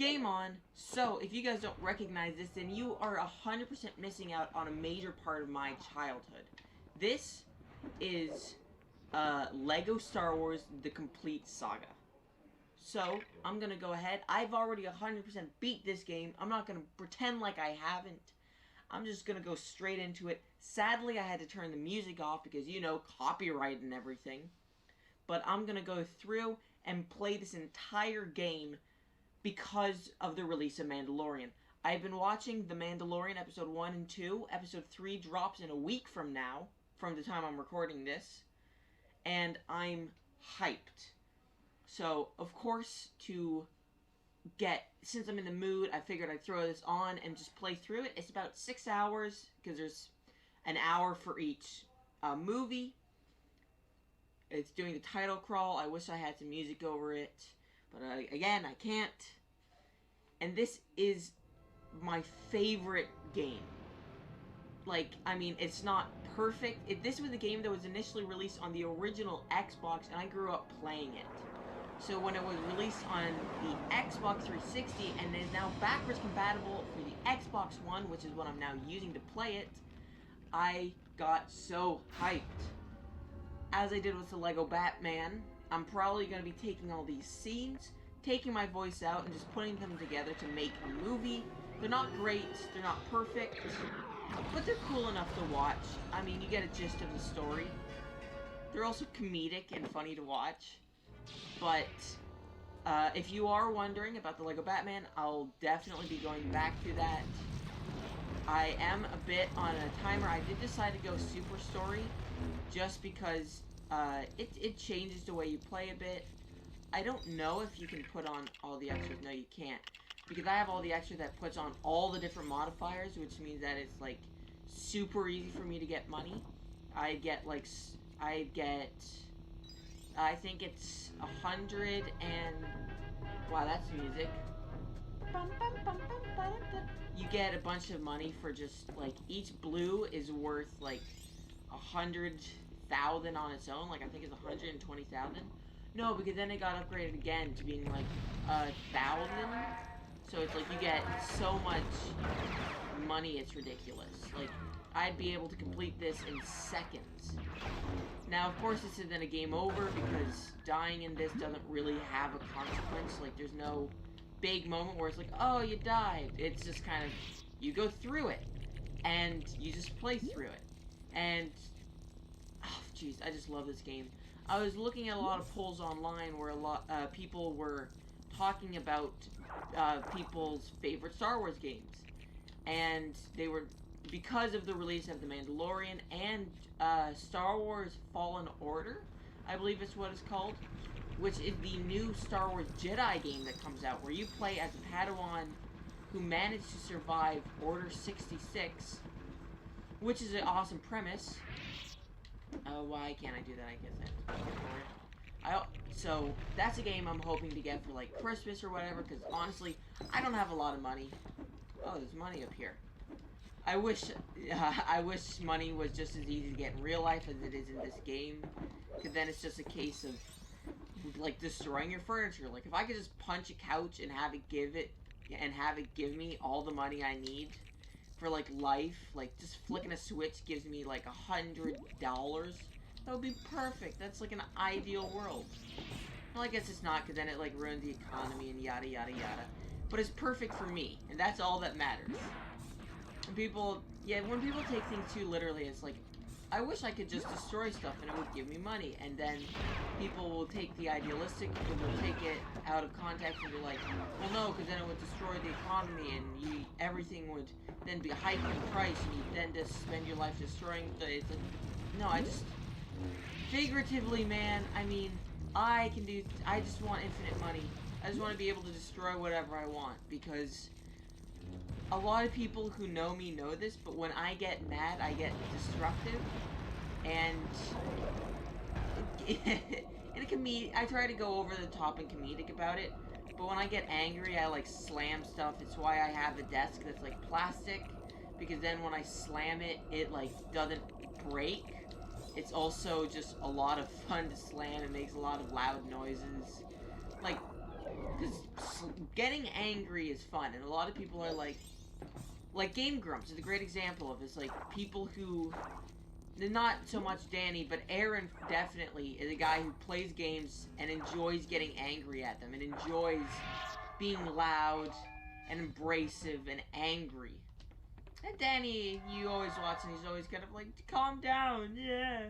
Game on! So, if you guys don't recognize this, then you are 100% missing out on a major part of my childhood. This is Lego Star Wars The Complete Saga. So, I'm gonna go ahead. I've already 100% beat this game. I'm not gonna pretend like I haven't. I'm just gonna go straight into it. Sadly, I had to turn the music off because, you know, copyright and everything. But I'm gonna go through and play this entire game because of the release of Mandalorian. I've been watching The Mandalorian episode 1 and 2. Episode 3 drops in a week from now, from the time I'm recording this. And I'm hyped. So, of course, since I'm in the mood, I figured I'd throw this on and just play through it. It's about 6 hours, because there's an hour for each movie. It's doing the title crawl. I wish I had some music over it. But again, I can't. And this is my favorite game. Like, I mean, it's not perfect. This was a game that was initially released on the original Xbox, and I grew up playing it. So when it was released on the Xbox 360 and is now backwards compatible for the Xbox One, which is what I'm now using to play it, I got so hyped. As I did with the Lego Batman, I'm probably going to be taking all these scenes, taking my voice out, and just putting them together to make a movie. They're not great, they're not perfect, but they're cool enough to watch. I mean, you get a gist of the story. They're also comedic and funny to watch. But if you are wondering about the Lego Batman, I'll definitely be going back to that. I am a bit on a timer. I did decide to go Super Story just because it changes the way you play a bit. I don't know if you can put on all the extras. No, you can't. Because I have all the extras that puts on all the different modifiers, which means that it's, like, super easy for me to get money. I think it's 100 and... Wow, that's music. You get a bunch of money for just, like, each blue is worth, like, 100,000 on its own. Like, I think it's 120,000. No, because then it got upgraded again to being, like, 1,000. So it's like you get so much money, it's ridiculous. Like, I'd be able to complete this in seconds. Now, of course, this isn't a game over because dying in this doesn't really have a consequence. Like, there's no big moment where it's like, oh, you died. It's just kind of, you go through it, and you just play through it. And, oh, jeez, I just love this game. I was looking at a lot of polls online where people were talking about people's favorite Star Wars games. And they were, because of the release of The Mandalorian and Star Wars Fallen Order, I believe it's what it's called, which is the new Star Wars Jedi game that comes out, where you play as a Padawan who managed to survive Order 66, which is an awesome premise. Why can't I do that? I guess I have to pay for it. So, that's a game I'm hoping to get for, like, Christmas or whatever, because, honestly, I don't have a lot of money. Oh, there's money up here. I wish money was just as easy to get in real life as it is in this game, because then it's just a case of, like, destroying your furniture. Like, if I could just punch a couch and have it give me all the money I need for, like, life, like, just flicking a switch gives me, like, $100, that would be perfect. That's, like, an ideal world. Well, I guess it's not, because then it, like, ruins the economy and yada yada yada. But it's perfect for me, and that's all that matters. When people take things too literally, it's like, I wish I could just destroy stuff and it would give me money. And then people will take the idealistic, and will take it out of context and be like, well, no, because then it would destroy the economy and everything would then be hiking in price, and you then just spend your life destroying it's like, no, I just, figuratively, man, I mean, I just want infinite money. I just want to be able to destroy whatever I want, because a lot of people who know me know this, but when I get mad, I get destructive, and I try to go over the top and comedic about it, but when I get angry, I, like, slam stuff. It's why I have a desk that's, like, plastic, because then when I slam it, it, like, doesn't break. It's also just a lot of fun to slam. It makes a lot of loud noises. Like, Because getting angry is fun, and a lot of people are like Game Grumps is a great example of this. Like, people who, not so much Danny, but Aaron definitely is a guy who plays games and enjoys getting angry at them, and enjoys being loud and abrasive and angry. And Danny, you always watch, and he's always kind of like, calm down, yeah.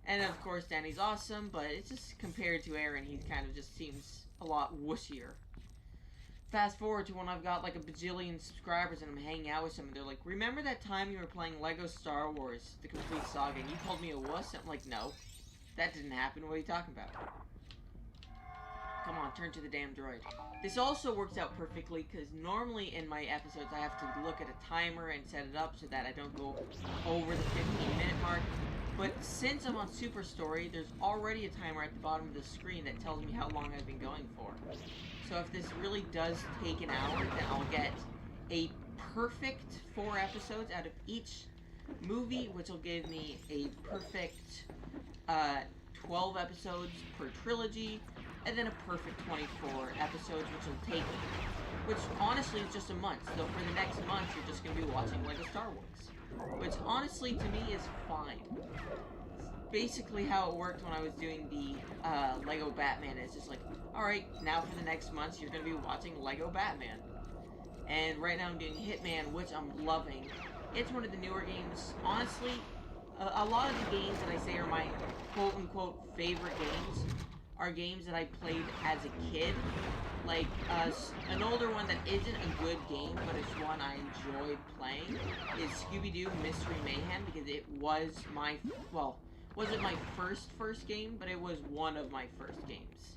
And of course, Danny's awesome, but it's just compared to Aaron, he kind of just seems a lot wussier. Fast forward to when I've got like a bajillion subscribers and I'm hanging out with someone, they're like, remember that time you were playing Lego Star Wars, the complete saga, and you called me a wuss? I'm like, no, that didn't happen, what are you talking about? Come on, turn to the damn droid. This also works out perfectly, because normally in my episodes I have to look at a timer and set it up so that I don't go over the 15-minute mark. But since I'm on Super Story, there's already a timer at the bottom of the screen that tells me how long I've been going for. So if this really does take an hour, then I'll get a perfect 4 episodes out of each movie, which will give me a perfect 12 episodes per trilogy, and then a perfect 24 episodes, which honestly is just a month. So for the next month, you're just going to be watching Lego Star Wars, which honestly to me is fine. Basically how it worked when I was doing the Lego Batman. It's just like, alright, now for the next months you're going to be watching Lego Batman. And right now I'm doing Hitman, which I'm loving. It's one of the newer games. Honestly, a lot of the games that I say are my quote-unquote favorite games are games that I played as a kid. Like, an older one that isn't a good game, but it's one I enjoyed playing, is Scooby-Doo Mystery Mayhem, because it was my, well, wasn't my first game, but it was one of my first games.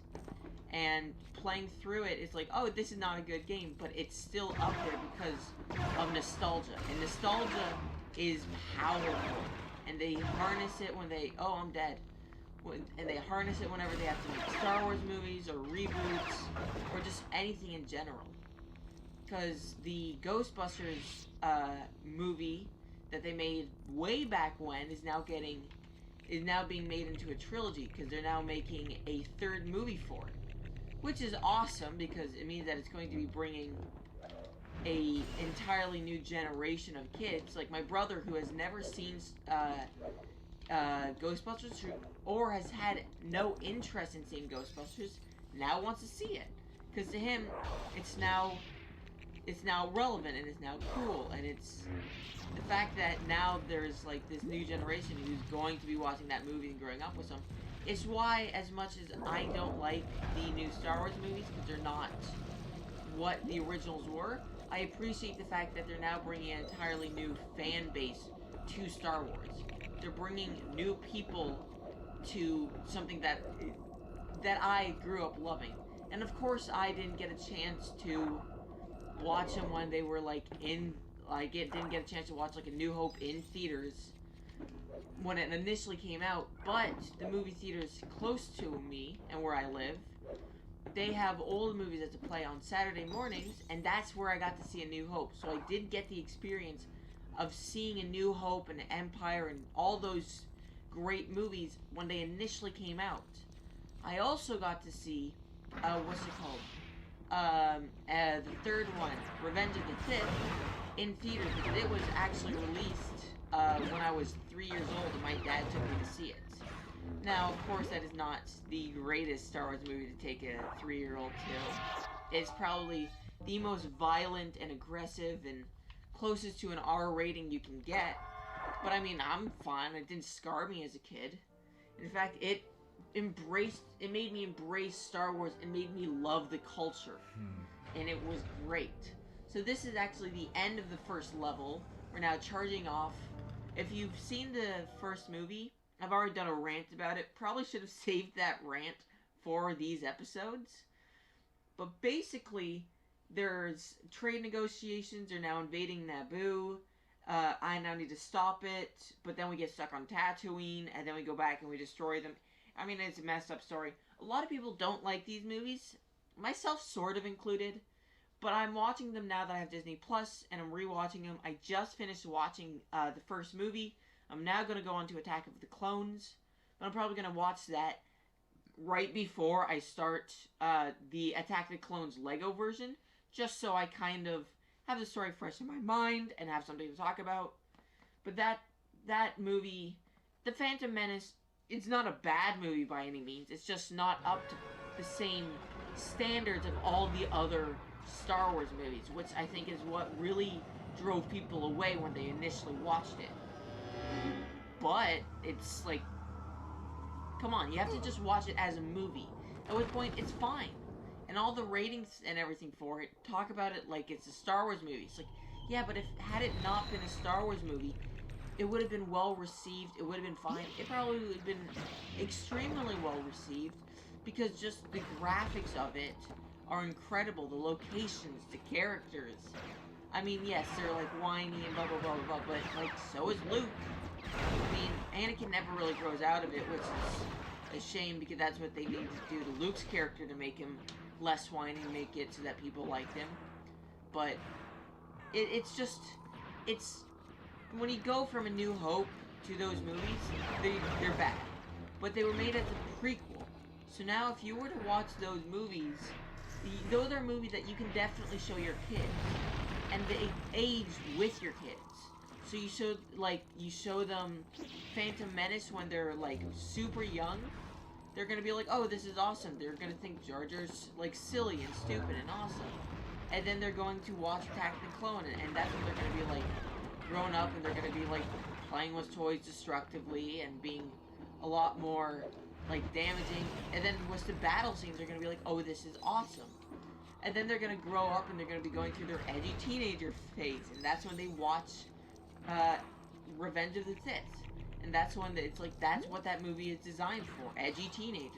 And playing through it, it's like, oh, this is not a good game, but it's still up there because of nostalgia. And nostalgia is powerful. And they harness it when they, oh, I'm dead. And they harness it whenever they have to make Star Wars movies, or reboots, or just anything in general. Because the Ghostbusters movie that they made way back when is now being made into a trilogy, because they're now making a 3rd movie for it. Which is awesome, because it means that it's going to be bringing a entirely new generation of kids. Like my brother, who has never seen Ghostbusters, or has had no interest in seeing Ghostbusters, now wants to see it. Because to him, it's now relevant, and it's now cool, and it's the fact that now there's like this new generation who's going to be watching that movie and growing up with them. It's why, as much as I don't like the new Star Wars movies, because they're not what the originals were, I appreciate the fact that they're now bringing an entirely new fan base to Star Wars. They're bringing new people to something that I grew up loving. And of course, I didn't get a chance to watch them when they were like didn't get a chance to watch like A New Hope in theaters when it initially came out. But the movie theaters close to me and where I live, they have old movies that to play on Saturday mornings, and that's where I got to see A New Hope. So I did get the experience of seeing A New Hope and Empire and all those great movies when they initially came out. I also got to see, what's it called? The 3rd one, Revenge of the Sith, in theaters, because it was actually released when I was 3 years old, and my dad took me to see it. Now, of course, that is not the greatest Star Wars movie to take a 3-year-old to. It's probably the most violent and aggressive and closest to an R rating you can get. But I mean, I'm fine. It didn't scar me as a kid. In fact, it made me embrace Star Wars and made me love the culture. And it was great. So this is actually the end of the first level. We're now charging off. If you've seen the first movie, I've already done a rant about it. Probably should have saved that rant for these episodes. But basically, there's trade negotiations. They're now invading Naboo. I now need to stop it. But then we get stuck on Tatooine. And then we go back and we destroy them. I mean, it's a messed up story. A lot of people don't like these movies. Myself sort of included. But I'm watching them now that I have Disney Plus, and I'm rewatching them. I just finished watching the first movie. I'm now going to go on to Attack of the Clones. But I'm probably going to watch that right before I start the Attack of the Clones Lego version, just so I kind of have the story fresh in my mind and have something to talk about. But that movie, The Phantom Menace, it's not a bad movie by any means. It's just not up to the same standards of all the other Star Wars movies, which I think is what really drove people away when they initially watched it. But it's like, come on, you have to just watch it as a movie. At which point, it's fine. And all the ratings and everything for it talk about it like it's a Star Wars movie. It's like, yeah, but had it not been a Star Wars movie, it would have been well received. It would have been fine. It probably would have been extremely well received because just the graphics of it are incredible. The locations, the characters. I mean, yes, they're like whiny and blah blah blah blah, but like so is Luke. I mean, Anakin never really grows out of it, which is a shame because that's what they need to do to Luke's character to make him less whiny and make it so that people like him. But it's just, it's, when you go from A New Hope to those movies, they're bad. But they were made as a prequel. So now if you were to watch those movies, those are movies that you can definitely show your kids. And they age with your kids. So you show them Phantom Menace when they're like super young. They're gonna be like, oh, this is awesome. They're gonna think Jar Jar's like silly and stupid and awesome. And then they're going to watch Attack of the Clone, and that's when they're gonna be like grown up, and they're gonna be like playing with toys destructively and being a lot more like damaging. And then with the battle scenes, they're gonna be like, oh, this is awesome. And then they're gonna grow up and they're gonna be going through their edgy teenager phase, and that's when they watch Revenge of the Sith. And that's when it's like, that's what that movie is designed for, edgy teenagers.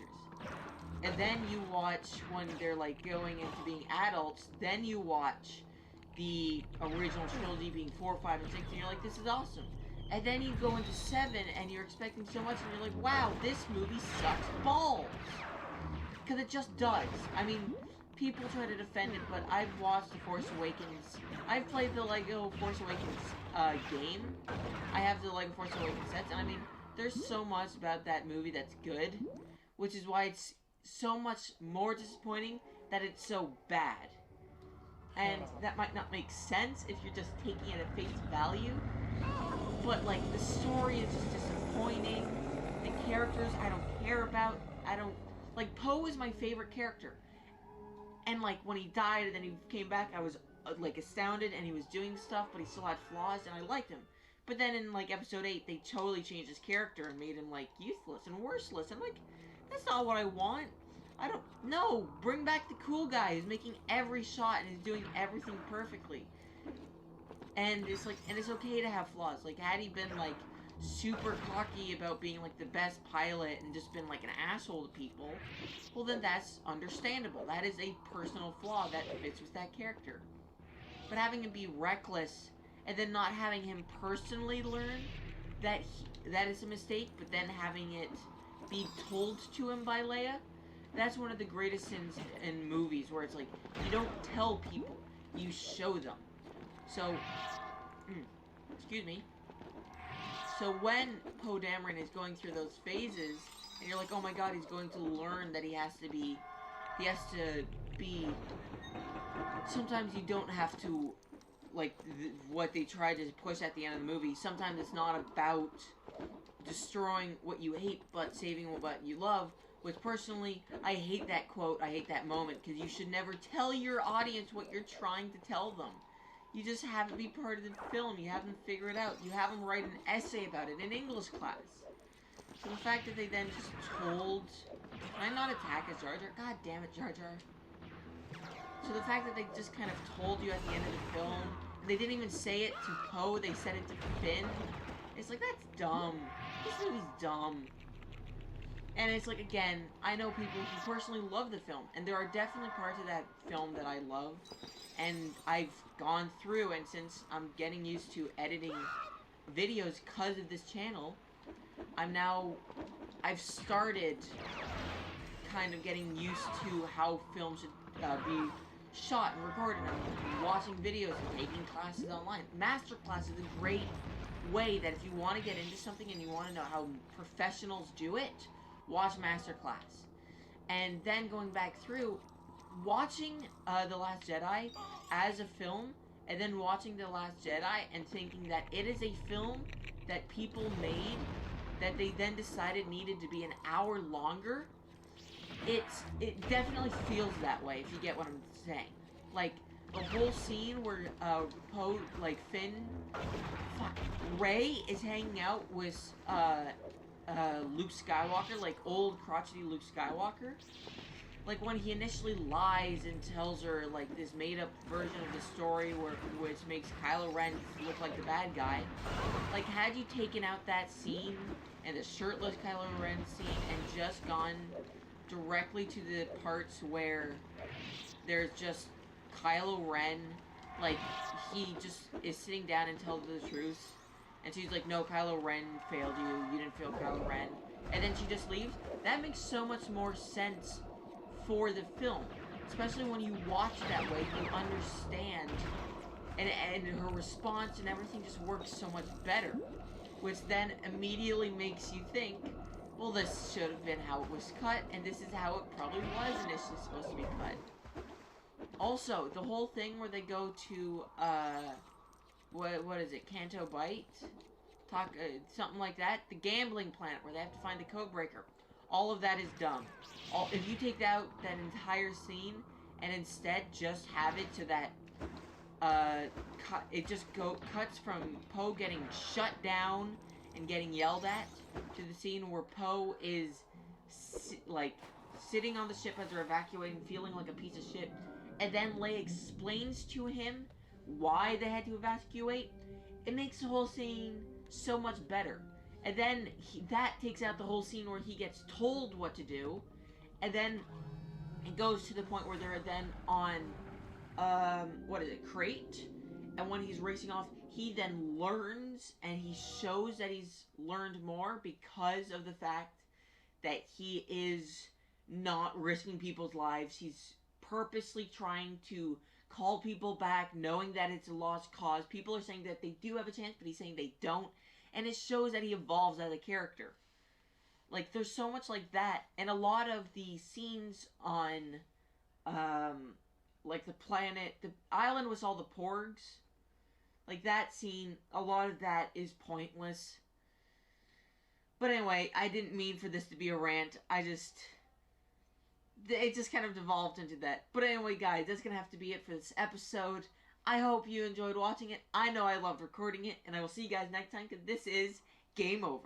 And then you watch when they're like going into being adults, then you watch the original trilogy being 4, 5, and 6, and you're like, this is awesome. And then you go into 7 and you're expecting so much, and you're like, wow, this movie sucks balls. Because it just does. I mean, people try to defend it, but I've watched The Force Awakens. I've played the Lego Force Awakens game. I have the Lego Force Awakens sets, and I mean, there's so much about that movie that's good, which is why it's so much more disappointing that it's so bad. And that might not make sense if you're just taking it at face value, but like, the story is just disappointing. The characters I don't care about. Like, Poe is my favorite character. And like, when he died and then he came back, I was like astounded, and he was doing stuff, but he still had flaws, and I liked him. But then in like episode 8, they totally changed his character and made him like useless and worthless. I'm like, that's not what I want. No, bring back the cool guy who's making every shot and is doing everything perfectly. And it's like, and it's okay to have flaws. Like, had he been like super cocky about being like the best pilot and just been like an asshole to people, well then that's understandable. That is a personal flaw that fits with that character. But having him be reckless and then not having him personally learn that that is a mistake, but then having it be told to him by Leia, that's one of the greatest sins in movies, where it's like, you don't tell people, you show them. So, excuse me. So when Poe Dameron is going through those phases, and you're like, oh my god, he's going to learn that he has to be, sometimes you don't have to, like, what they tried to push at the end of the movie. Sometimes it's not about destroying what you hate, but saving what you love. Which, personally, I hate that quote, I hate that moment, because you should never tell your audience what you're trying to tell them. You just have it be part of the film. You have them figure it out. You have them write an essay about it in English class. So the fact that they then just told... Can I not attack as Jar Jar? God damn it, Jar Jar. So the fact that they just kind of told you at the end of the film, and they didn't even say it to Poe, they said it to Finn. It's like, that's dumb. This movie's dumb. And it's like, again, I know people who personally love the film, and there are definitely parts of that film that I love, and I've gone through, and since I'm getting used to editing videos because of this channel, I've started kind of getting used to how films should be shot and recorded. I'm watching videos and taking classes online. Masterclass is a great way that if you want to get into something and you want to know how professionals do it, watch Masterclass. And then going back through, watching The Last Jedi as a film, and then watching The Last Jedi and thinking that it is a film that people made that they then decided needed to be an hour longer, it definitely feels that way, if you get what I'm saying. Like, the whole scene where Poe, like Finn, fuck, Rey is hanging out with Luke Skywalker, like old crotchety Luke Skywalker. Like when he initially lies and tells her like this made-up version of the story, which makes Kylo Ren look like the bad guy. Like, had you taken out that scene and the shirtless Kylo Ren scene and just gone directly to the parts where there's just Kylo Ren, like he just is sitting down and tells the truth, and she's like, "No, Kylo Ren failed you. You didn't fail Kylo Ren," and then she just leaves. That makes so much more sense for the film, especially when you watch it that way. You understand, and her response and everything just works so much better, which then immediately makes you think, well, this should have been how it was cut, and this is how it probably was initially supposed to be cut. Also, the whole thing where they go to, what is it, Canto Bight? Something like that. The gambling planet where they have to find the code breaker. All of that is dumb. If you take out that entire scene and instead just have it to that, it just cuts from Poe getting shut down and getting yelled at to the scene where Poe is sitting on the ship as they're evacuating, feeling like a piece of shit, and then Leia explains to him why they had to evacuate. It makes the whole scene so much better. And then that takes out the whole scene where he gets told what to do, and then it goes to the point where they're then on, Crate, and when he's racing off, he then learns, and he shows that he's learned more because of the fact that he is not risking people's lives. He's purposely trying to call people back, knowing that it's a lost cause. People are saying that they do have a chance, but he's saying they don't. And it shows that he evolves as a character. Like, there's so much like that. And a lot of the scenes on, like, the planet, the island with all the porgs, like, that scene, a lot of that is pointless. But anyway, I didn't mean for this to be a rant. It just kind of devolved into that. But anyway, guys, that's going to have to be it for this episode. I hope you enjoyed watching it. I know I loved recording it, and I will see you guys next time, because this is Game Over.